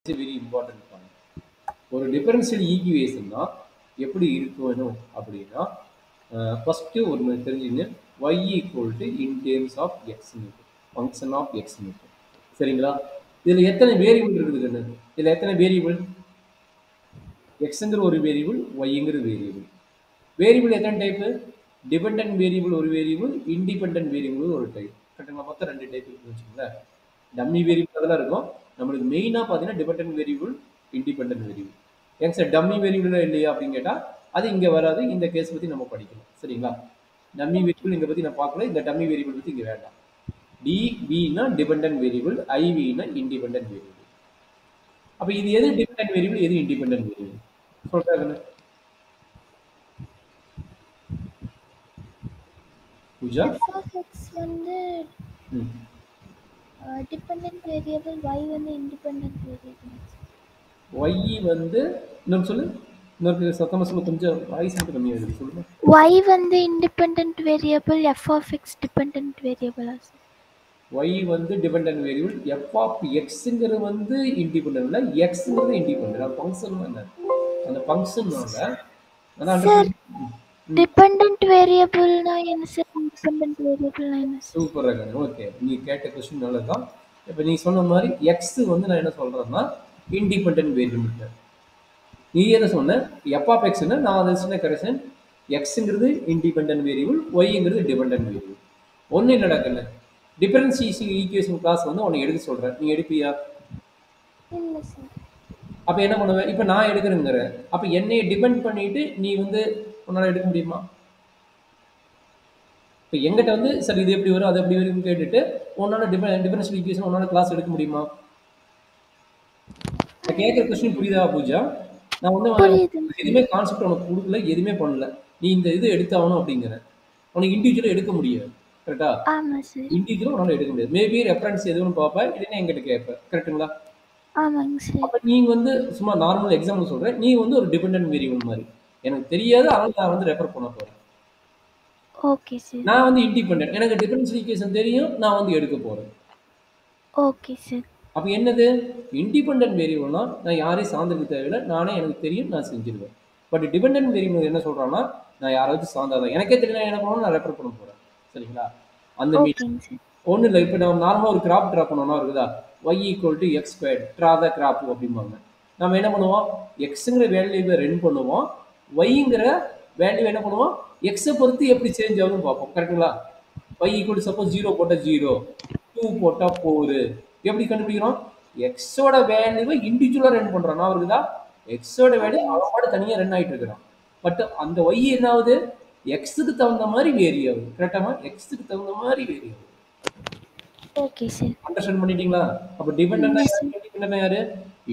It's very important point. ஒரு differential ஈக்குவேஷன்னா எப்படி இருக்கணும் அப்படின்னா ஃபஸ்ட்டு ஒன்று தெரிஞ்சுங்க. y equal to in terms of எக்ஸ்னு ஃபங்க்ஷன் ஆஃப் எக்ஸ்னு. சரிங்களா? இதில் எத்தனை வேரியபிள் இருக்குதுன்னு, இதில் எத்தனை வேரியபிள்? எக்ஸுங்கிற ஒரு வேரியபிள், ஒய்ங்கிற வேரியபிள். வேரியபிள் எத்தனை டைப்பு? டிபெண்டன்ட் வேரியபிள் ஒரு வேரியபிள், இண்டிபெண்டன்ட் வேரியபிள் ஒரு டைப். கரெக்டுங்களா? மொத்தம் 2 டைப் இருக்குன்னு வச்சுக்கோங்களேன். டம்மி வேரியபிள் அதெல்லாம் இருக்கும். நம்மளுக்கு மெயினாக பார்த்தீங்கன்னா டிபெண்டன்ட் வேரியபிள், இண்டிபெண்டன்ட் வேரியபிள். ஏங்க சார் டம்மி வேரியபிள் இல்லையா அப்படின்னு கேட்டால் அது இங்கே வராது. இந்த கேஸ் பற்றி நம்ம படிக்கணும். சரிங்களா? டம்மி வேரியபிள் இங்கே பற்றி நான் பார்க்கல. இந்த டம்மி வேரியபிள் பற்றி இங்கே வேண்டாம். டிவினா டிபெண்டன்ட் வேரியபிள், ஐவினா இண்டிபெண்டன்ட் வேரியபிள். அப்போ இது எது டிபெண்டன்ட் வேரியபிள், எது இண்டிபெண்டன்ட் வேரியபிள் சொல்றாங்க பூஜா? f(x) வந்து டிபெண்டன்ட் வேரியபிள், y வந்து இண்டிபெண்டன்ட் வேரியபிள். y வந்து இன்னொரு சொல்லு, இன்னொரு சத்தமா சொல்லு, கொஞ்சம் வாய்ஸ் மட்டும் கம்மியா இருக்கு, சொல்லுங்க. y வந்து இண்டிபெண்டன்ட் வேரியபிள், f(x) டிபெண்டன்ட் வேரியபிளா சார்? y வந்து டிபெண்டன்ட் வேரியபிள், f ஆஃப் xங்கிறது வந்து இண்டிபெண்டன்ட் இல்ல, xங்கிறது இண்டிபெண்டன்ட். அது ஃபங்க்ஷன் என்ன, அந்த ஃபங்க்ஷனால அதான் டிபெண்டன்ட் வேரியபிள்னா என்ன சார்? இண்டிபெண்டன்ட் வேரியபிள்னா என்ன சார்? சூப்பர் ரகன். ஓகே, நீ கேட்ட क्वेश्चन நல்லதுதான். இப்போ நீ சொன்ன மாதிரி x வந்து நான் என்ன சொல்றேன்னா இண்டிபெண்டன்ட் வேரியபிள். நீ என்ன சொன்ன f ஆஃப் xன்னா நான் அதை சொன்ன கரெக்ஷன். xங்கிறது இண்டிபெண்டன்ட் வேரியபிள், yங்கிறது டிபெண்டன்ட் வேரியபிள். ஒண்ணு என்னடா கண்ணு, டிஃபரன்ஷியேஷன் ஈக்குவேஷன் கிளாஸ் வந்து உனக்கு எடுக்க சொல்றேன். நீ எடுப்பியா? இல்ல சார். அப்ப என்ன பண்ணுவ? இப்ப நான் எடுக்கிறேங்கிற, அப்ப என்னைய டிபெண்ட் பண்ணிட்டு நீ வந்து உன்னால எடுக்க முடியுமா? இப்போ எங்கிட்ட வந்து சார் இது எப்படி வரும் அது எப்படி வரும்னு கேட்டுட்டு உன்னால டிஃபரன்ஷியல் ஈக்குவேஷன் உன்னால கிளாஸ் எடுக்க முடியுமா? நான் கேட்குற கொஸ்டின் புரியுதா பூஜா? நான் வந்து எதுவுமே கான்செப்ட் உனக்கு கொடுக்கல, எதுவுமே பண்ணல. நீ இந்த இது எடுத்தாகணும் அப்படிங்கிற, உனக்கு இண்டிவிஜுவலாக எடுக்க முடியாது. கரெக்டா? இண்டிவிஜுவலாக உன்னால எடுக்க முடியாது. மேபி ரெஃபரன்ஸ் எதுவும் பார்ப்பேன், இல்லைன்னா எங்கிட்ட கேட்பேன். கரெக்டுங்களா? அப்போ நீங்க வந்து சும்மா நார்மல் எக்ஸாம்பிள் சொல்றேன். நீ வந்து ஒரு டிபெண்டன்ட் வேரியபிள் மாதிரி எனக்கு தெரியாது, அதனால நான் வந்து ரெஃபர் பண்ண போறேன். Okay sir. நான் வந்து இண்டிபெண்டன்ட், எனக்கு டிஃபரன்ஷியல் ஈக்குவேஷன் தெரியும், நான் வந்து எடுக்க போறேன். Okay sir. அப்போ என்னது இண்டிபெண்டன்ட் வேரியபிள்னா நான் யாரையும் சார்ந்திருக்க தேவையில்லை, நானே எனக்கு தெரியும், நான் செஞ்சிருவேன். பட் டிபெண்டன்ட் வேரியபிள் என்ன சொல்றான்னா நான் யாராவது சார்ந்தாதான், எனக்கே தெரியல என்ன பண்ணணும், நான் ரெஃபர் பண்ண போறேன். சரிங்களா? அந்த மீட்டிங் ஒன்றும் இல்லை. இப்போ நம்ம நார்மலாக ஒரு கிராப் ட்ரா பண்ணோம்னா இருக்குதா, y equal to x square draw the graph அப்படிம்பாங்க. நம்ம என்ன பண்ணுவோம், எக்ஸுங்கிற வேல்யூவை ரன் பண்ணுவோம், ஒய்ங்கிற வேல்யூ என்ன பண்ணுவோம், எக்ஸை பொறுத்து எப்படி சேஞ்ச் ஆகுதுன்னு பார்ப்போம். கரெக்டுங்களா? y ஈக்குவல் சப்போஸ் 0 போட்டால் 0, 2 போட்டால் 4. எப்படி கண்டுபிடிக்கிறோம்? எக்ஸோட வேல்யூவை இண்டிவிஜுவலாக ரன் பண்ணுறோம். நான் இருக்குதா, எக்ஸோட வேல்யூ அவனோட தனியாக ரன் ஆகிட்டு இருக்கிறான். பட் அந்த ஒய் என்ன ஆகுது, எக்ஸுக்கு தகுந்த மாதிரி வேரி ஆகுது. கரெக்டாமா? எக்ஸுக்கு தகுந்த மாதிரி வேரி ஆகுது. Okay sir. அண்டர்ஸ்டாண்ட் பண்ணிட்டீங்களா? அப்போ டிபெண்டன்ட் இண்டிபெண்டன்ட் யாரு?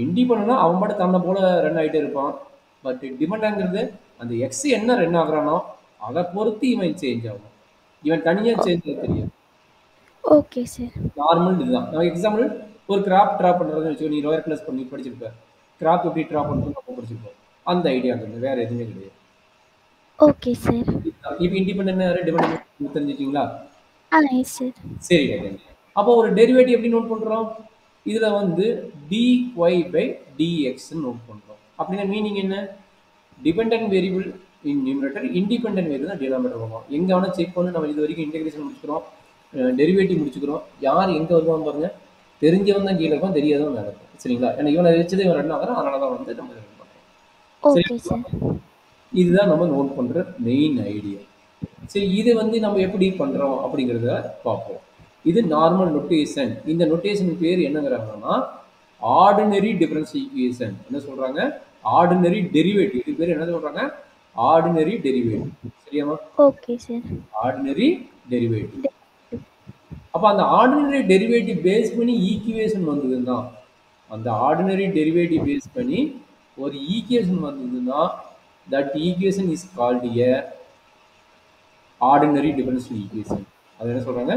இண்டிபெண்டன்ட்னா அவன் பாட்டு தன்னை போல ரன் ஆகிட்டே இருப்பான். பட் டிபெண்டன்ட்ங்கிறது அந்த எக்ஸ் என்ன ரன் ஆகுறானோ அதை பொறுத்து இவன் சேஞ்ச் ஆகும். இவன் தனியாக சேஞ்ச் ஆக தெரியும். Okay sir. நார்மல் இதுதான். நான் எக்ஸாம்பிள் ஒரு கிராப் ட்ரா பண்ணுறதுன்னு வச்சுக்கோ, நீ லோயர் கிளாஸ் பண்ணி படிச்சிருப்ப, கிராப் எப்படி ட்ரா பண்ணுறது நம்ம படிச்சிருப்போம். அந்த ஐடியா இருக்குது, வேற எதுவுமே கிடையாது. Okay sir. இப்போ இண்டிபெண்டன்ட் யாரு, டிபெண்டன்ட் தெரிஞ்சுக்கிங்களா? சரி. அப்போ ஒரு டெரிவேட்டிவ் எப்படி நோட் பண்றோம், இதுல வந்து dy by dx நோட் பண்றோம். அப்படின்னா மீனிங் என்ன, டிபெண்டன்ட் வேரியபிள் இன் நியூமரேட்டர், இண்டிபெண்டன்ட் வேரியபிள் தான் டினாமினேட்டர் பண்ணுவோம். எங்க வேணா செக் பண்ணி நம்ம இது வரைக்கும் இன்டெகிரேஷன் முடிச்சுக்கிறோம், டெரிவேட்டிவ் முடிச்சுக்கிறோம். யார் எங்க வருவான்னு பாருங்க, தெரிஞ்சவன் தான் கீழே இருக்கும், தெரியாதவன் மேலே இருக்கும். சரிங்களா? ஏன்னா இவனை வச்சது இவன் ரன் ஆகிறான், அதனால தான் வந்து நம்ம ரன் பண்றோம். சரி, இதுதான் நம்ம நோட் பண்ற மெயின் ஐடியா. சரி, இது வந்து நம்ம எப்படி பண்றோம் அப்படிங்கிறத பார்ப்போம். இது நார்மல் நொட்டேஷன். இந்த நொட்டேஷன் பேர் என்னங்கிறாங்கன்னா ஆர்டினரி டிஃபரன்ஷியல் ஈக்குவேஷன். என்ன சொல்றாங்க, ஆர்டினரி டெரிவேட்டிவ். இது பேர் என்ன சொல்றாங்க, ஆர்டினரி டெரிவேட்டிவ். சரியாமா? Okay sir. Ordinary derivative. அப்ப அந்த ஆர்டினரி டெரிவேட்டிவ் பேஸ் பண்ணி ஈக்குவேஷன் வந்ததுன்னா, அந்த ஆர்டினரி டெரிவேட்டிவ் பேஸ் பண்ணி ஒரு ஈக்குவேஷன் வந்ததுன்னா that equation is called a ordinary differential equation. அது என்ன சொல்றாங்க,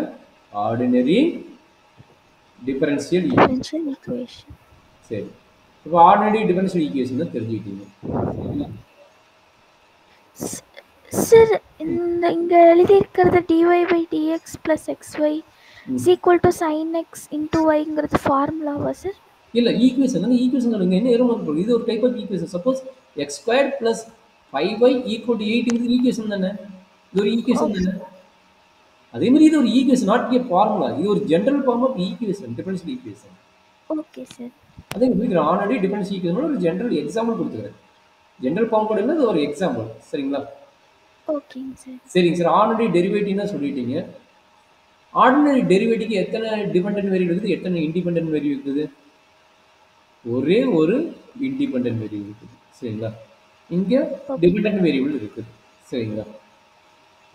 ordinary differential equation. சரி, இப்போ ordinary differential equation தெரிஞ்சுக்கிட்டீங்க. சார் இங்க எழுதி இருக்கிறது dy by dx plus xy is equal to sin x into y ங்கிறது ஃபார்முலாவா சார்? இல்ல ஈக்குவேஷன் தானே ஈக்குவேஷன் சொல்லுங்க. என்ன எரர் வரும்? இது ஒரு type of equation. Suppose x square plus 5y equal to 8 equation தானே? இது ஒரு ஈக்குவேஷன் ஓகே தானே? அதே மாதிரி இது ஒரு ஈக்குவேஷன், நாட் ஏ ஃபார்முலா. இது ஒரு general form of equation, differential equation. Okay sir. அதே மாதிரி ஆல்ரெடி டிஃபரன்ஷியல் ஈக்குவேஷன் ஒரு ஜெனரல் எக்ஸாம்பிள் கொடுத்துக்கிறேன். ஜெனரல் ஃபார்ம் கூட இல்லை, இது ஒரு எக்ஸாம்பிள். சரிங்களா? ஓகேங்க சார். சரிங்க சார். ஆல்ரெடி டெரிவேட்டிவ்னா சொல்லிட்டீங்க. ஆர்டினரி டெரிவேட்டிவ்க்கு எத்தனை டிபெண்டன்ட் வேரியபிள் இருக்குது, எத்தனை இண்டிபெண்டன்ட் வேரியபிள் இருக்குது? ஒரே ஒரு இண்டிபெண்டன்ட் வேரியபிள் இருக்குது. சரிங்களா? இங்க ஓகே. டிபெண்டன்ட் வேரியபிள் இருக்குது. சரிங்களா?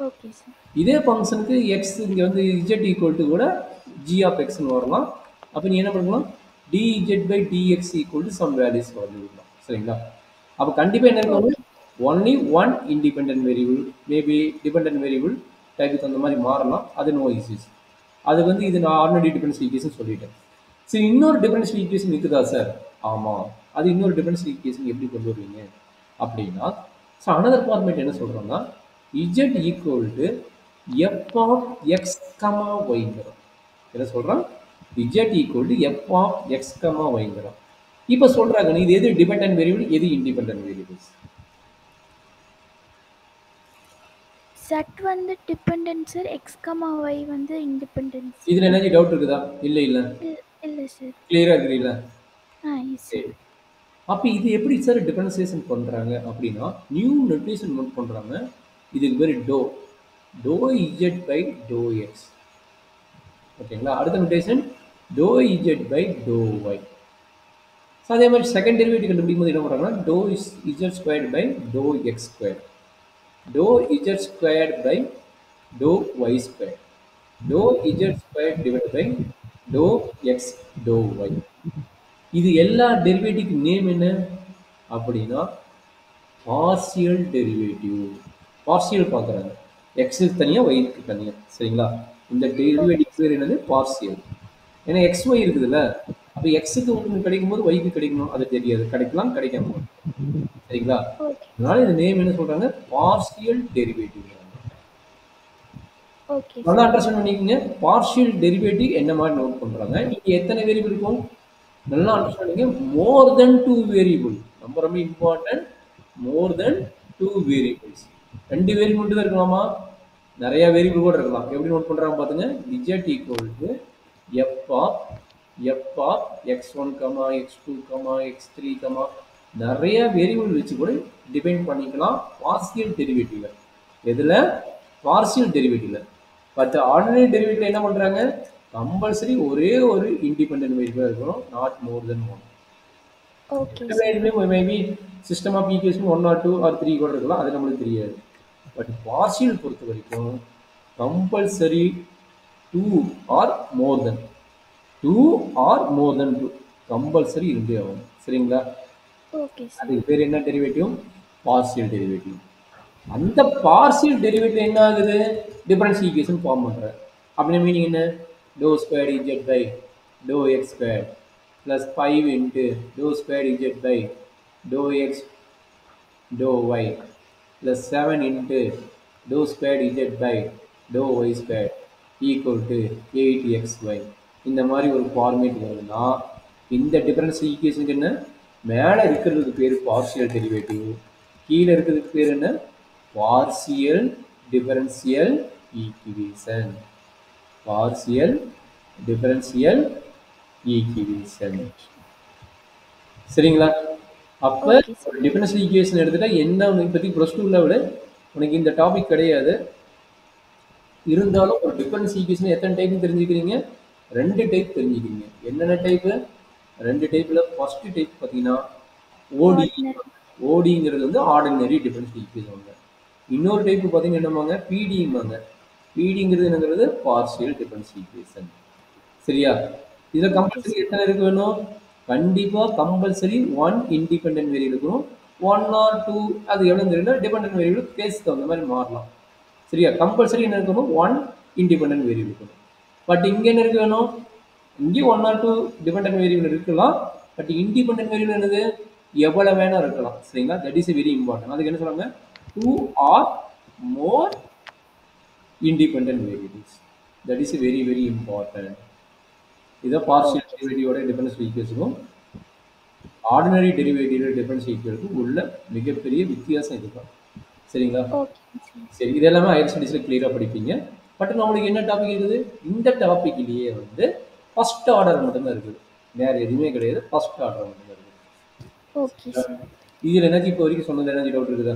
Okay sir. இதே ஃபங்க்ஷனுக்கு எக்ஸ் இங்க வந்து z ஈக்குவல் டு கூட g ஆஃப் எக்ஸ்னு வரலாம். அப்போ நீ என்ன பண்ணலாம்? dz by dx equal to some values வரலாம். சரிங்களா? அப்போ கண்டிப்பாக என்ன இருக்கும்? Okay. Only one independent variable, maybe dependent variable டைப்புக்கு அந்த மாதிரி மாறலாம். அது நோ இஷ்யூஸ். அது வந்து இது நான் ஆர்டினரி டிஃபரன்ஷியல் ஈக்குவேஷன் சொல்லிட்டேன். சரி, இன்னொரு டிஃபரன்ஷியல் ஈக்குவேஷன் இருக்குதா சார்? ஆமாம். அது இன்னொரு டிஃபரன்ஷியல் ஈக்குவேஷன் எப்படி கொண்டு வருவீங்க அப்படின்னா, ஸோ அனதர் ஃபார்மேட் என்ன சொல்கிறோம்னா, z equal to f of x comma ஒய்ங்கிறோம். என்ன சொல்கிறோம்? z equal to f of x comma ஒய்ங்கிறோம். இப்போ சொல்கிறாங்க, இது எது டிபெண்டன்ட் வேரியபிள், எது இண்டிபெண்டன்ட் வேரியபிள்ஸ்? செட் வந்து dependent sir, x comma y வந்து இண்டிபெண்டன்ஸ். இதில் என்ன டவுட் இருக்குதா? இல்லை இல்லை, இல்லை சார். கிளியராக இருக்கிறீங்களா? எஸ் சரி. சார். அப்போ இது எப்படி சார் டிஃபரன்சியேஷன் பண்ணுறாங்க அப்படின்னா, நியூ நோட்டேஷன் நோட் பண்ணுறாங்க. இதுக்கு பேர் doe z by doe x. ஓகேங்களா? அடுத்த notation doe z by doe y. So அதே மாதிரி செகண்ட் டெரிவேட்டிவ் கண்டுபிடிக்கும் போது என்ன பண்ணுறாங்கன்னா, doe z squared by doe x square, doe z squared by doe y square, doe z square divide by doe x doe y. இது எல்லா derivative name என்ன அப்படின்னா பார்சியல் டெரிவேட்டிவ். பார்சியல் பார்க்குறாங்க, எக்ஸுக்கு தனியாக ஒய்க்கு தனியாக. சரிங்களா? இந்த டெரிவேட்டிவ் பேர் என்னது? பார்சியல். ஏன்னா எக்ஸ் ஒய் இருக்குதுல்ல, அப்போ எக்ஸுக்கு ஒன்று கிடைக்கும் போது ஒய்க்கு கிடைக்கணும், அது தெரியாது, கிடைக்கலாம் கிடைக்காம. சரிங்களா? ஓகே. அதனால இந்த நேம் என்ன சொல்றாங்க? Partial derivative. ஓகே நல்லா சார். அண்டர்ஸ்டாண்ட் பண்ணிக்கோங்க. பார்சியல் டெரிவேட்டிவ் என்ன மாதிரி நோட் பண்றாங்க? இங்க எத்தனை வேரியபிள் இருக்கும்? நல்லா அண்டர்ஸ்டாண்ட் பண்ணுங்க. மோர் தென் 2 வேரியபிள். ரொம்ப ரொம்ப இம்பார்ட்டன்ட். மோர் தென் 2 வேரியபிள்ஸ். 2 வேரியபிள் மட்டும் தான் இருக்கலாமா? நிறைய வேரியபிள் கூட இருக்கலாம். எப்படி நோட் பண்றாங்க பாத்துங்க. z equal to f of x1, x2, x3, நிறைய வேரியபிள் வச்சு கூட டிபைன் பண்ணிக்கலாம் பார்சியல் டெரிவேட்டிவ்ல. எதுல? பார்சியல் டெரிவேட்டிவ்ல. பட் ஆர்டினரி டெரிவேட்டிவ்ல என்ன பண்றாங்க? கம்பல்சரி ஒரே ஒரு இண்டிபெண்டன்ட் வேரியபிள் இருக்கணும், not more than one. Okay sir. Maybe system of equation 1 or 2 or 3 கூட இருக்கலாம், அது நம்மளுக்கு தெரியாது. பட் பார்சியல் பொறுத்த வரைக்கும் compulsory 2 or more than 2 compulsory இருந்தே ஆகும். சரிங்களா? Okay sir. அதுக்கு பேர் என்ன டெரிவேட்டிவ்? Partial derivative. அந்த பார்சியல் டெரிவேட்டிவ் என்ன ஆகுது? டிஃபரன்ஷியல் ஈக்குவேஷன் ஃபார்ம் பண்ற. அப்படின்னா மீனிங் என்ன? Doe square z by doe x square plus 5 into doe square z by doe x doe y plus 7 into doe square z by doe y square equal to 8xy. இந்த மாதிரி ஒரு format வருதுன்னா இந்த differential ஈக்குவேஷனுக்கு என்ன? மேலே இருக்கிறதுக்கு பேர் partial derivative, கீழே இருக்கிறதுக்கு பேர் என்ன? Partial differential equation. Partial differential equation. சரிங்களா? அப்போ ஒரு டிஃபரன்ஷியல் ஈக்குவேஷன் எடுத்துட்டா என்ன பற்றி ப்ளஸ் 2ல விட உனக்கு இந்த டாபிக் கிடையாது. இருந்தாலும் ஒரு டிஃபரன்ஷியல் ஈக்குவேஷன் எத்தனை டைப் தெரிஞ்சுக்கிறீங்க? 2 டைப் தெரிஞ்சுக்கிறீங்க. என்னென்ன டைப்பு? 2 டைப்பில் ஃபர்ஸ்ட் டைப் பார்த்தீங்கன்னா ஓடி. ஓடிங்கிறது வந்து ஆர்டினரி டிஃபரன்ஷியல் ஈக்குவேஷன். இன்னொரு டைப் பார்த்தீங்கன்னா என்னமாங்க? பிடிம்பாங்க. பிடிங்கிறது என்னங்கிறது பார்சியல் டிஃபரன்ஷியல் ஈக்குவேஷன். சரியா? இதில் கம்பல்சரி எத்தனை இருக்கு வேணும்? கண்டிப்பாக கம்பல்சரி 1 இண்டிபெண்டன்ட் வேரியபிள் இருக்கணும். 1 or 2 அது எவ்வளோ தெரியல, டிபெண்டன்ட் வேரியபிள் கேஸ் தகுந்த மாதிரி மாறலாம். சரியா? கம்பல்சரி என்ன இருக்கணும்? 1 இண்டிபெண்டன்ட் வேரியபிள் இருக்கணும். பட் இங்கே என்ன இருக்கு வேணும்? இங்கே 1 or 2 டிபெண்டன்ட் வேரியபிள் இருக்கலாம். பட் இண்டிபெண்டன்ட் வேரியபிள் என்னது? எவ்வளவு வேணா இருக்கலாம். சரிங்களா? That is very important. அதுக்கு என்ன சொல்றாங்க? 2 or more independent variables. That is very very important. இதை பார்சியல் டெரிவேட்டிவோட டிஃபரன்ஷியல் ஈக்குவேஷனும் ஆர்டினரி டெரிவேட்டிவ் டிஃபரன்ஸ் ஈக்குவேலுக்கும் உள்ள மிகப்பெரிய வித்தியாசம் இதுதான். சரிங்களா? ஓகேங்க சார். சரி, இது எல்லாமே ஹையர் ஸ்டடீஸில் கிளியராக படிப்பீங்க. பட் நம்மளுக்கு என்ன டாபிக் இருக்குது? இந்த டாபிக்லேயே வந்து ஃபர்ஸ்ட் ஆர்டர் மட்டும்தான் இருக்குது. வேறு எதுவுமே கிடையாது. ஃபர்ஸ்ட் ஆர்டர் மட்டும்தான் இருக்குது. Okay sir. இதில் எனர்ஜி இப்போ வரைக்கும் சொன்னது எனர்ஜி டவுட் இருக்குதா?